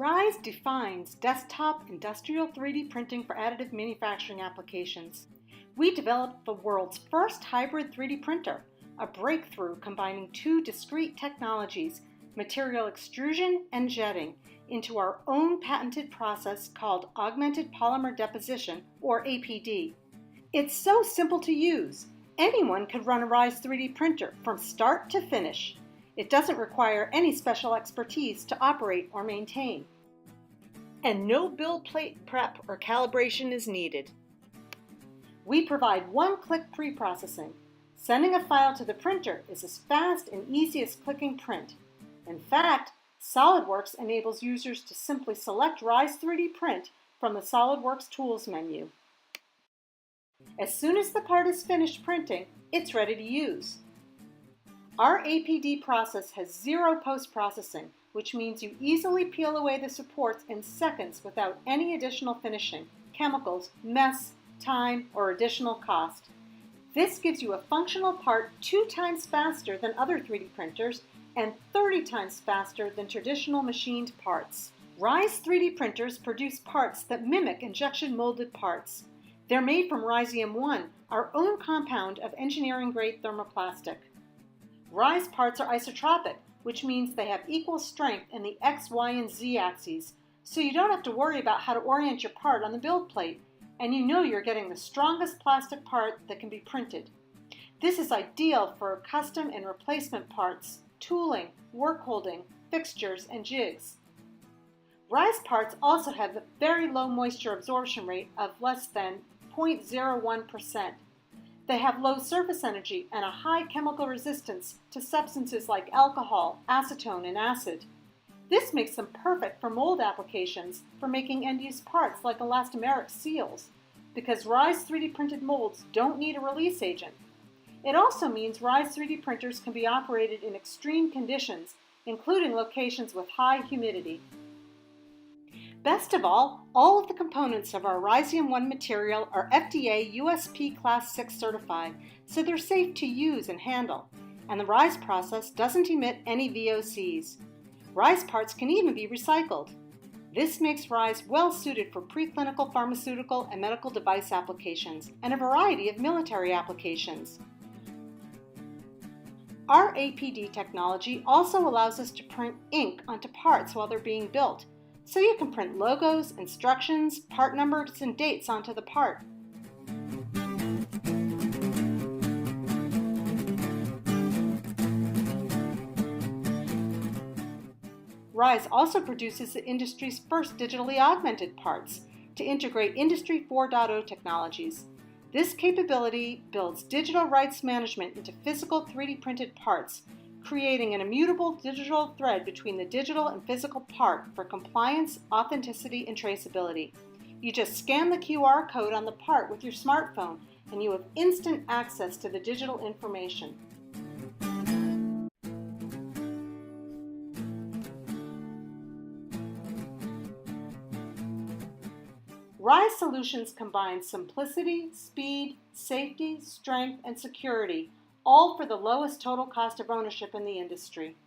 Rize defines desktop industrial 3D printing for additive manufacturing applications. We developed the world's first hybrid 3D printer, a breakthrough combining two discrete technologies, material extrusion and jetting, into our own patented process called augmented polymer deposition, or APD. It's so simple to use. Anyone could run a Rize 3D printer from start to finish. It doesn't require any special expertise to operate or maintain. And no build plate prep or calibration is needed. We provide one-click pre-processing. Sending a file to the printer is as fast and easy as clicking print. In fact, SolidWorks enables users to simply select Rize 3D Print from the SolidWorks Tools menu. As soon as the part is finished printing, it's ready to use. Our APD process has zero post-processing, which means you easily peel away the supports in seconds without any additional finishing, chemicals, mess, time, or additional cost. This gives you a functional part 2 times faster than other 3D printers and 30 times faster than traditional machined parts. Rize 3D printers produce parts that mimic injection molded parts. They're made from Rizium-1, our own compound of engineering-grade thermoplastic. Rize parts are isotropic, which means they have equal strength in the X, Y, and Z axes, so you don't have to worry about how to orient your part on the build plate, and you know you're getting the strongest plastic part that can be printed. This is ideal for custom and replacement parts, tooling, work holding, fixtures, and jigs. Rize parts also have a very low moisture absorption rate of less than 0.01%. They have low surface energy and a high chemical resistance to substances like alcohol, acetone, and acid. This makes them perfect for mold applications for making end-use parts like elastomeric seals, because Rize 3D printed molds don't need a release agent. It also means Rize 3D printers can be operated in extreme conditions, including locations with high humidity. Best of all of the components of our Rizium-1 material are FDA USP Class 6 certified, so they're safe to use and handle, and the Rize process doesn't emit any VOCs. Rize parts can even be recycled. This makes Rize well suited for preclinical pharmaceutical and medical device applications and a variety of military applications. Our APD technology also allows us to print ink onto parts while they're being built, so you can print logos, instructions, part numbers, and dates onto the part. Rize also produces the industry's first digitally augmented parts to integrate Industry 4.0 technologies. This capability builds digital rights management into physical 3D printed parts, creating an immutable digital thread between the digital and physical part for compliance, authenticity, and traceability. You just scan the QR code on the part with your smartphone, and you have instant access to the digital information. Rize solutions combine simplicity, speed, safety, strength, and security, all for the lowest total cost of ownership in the industry.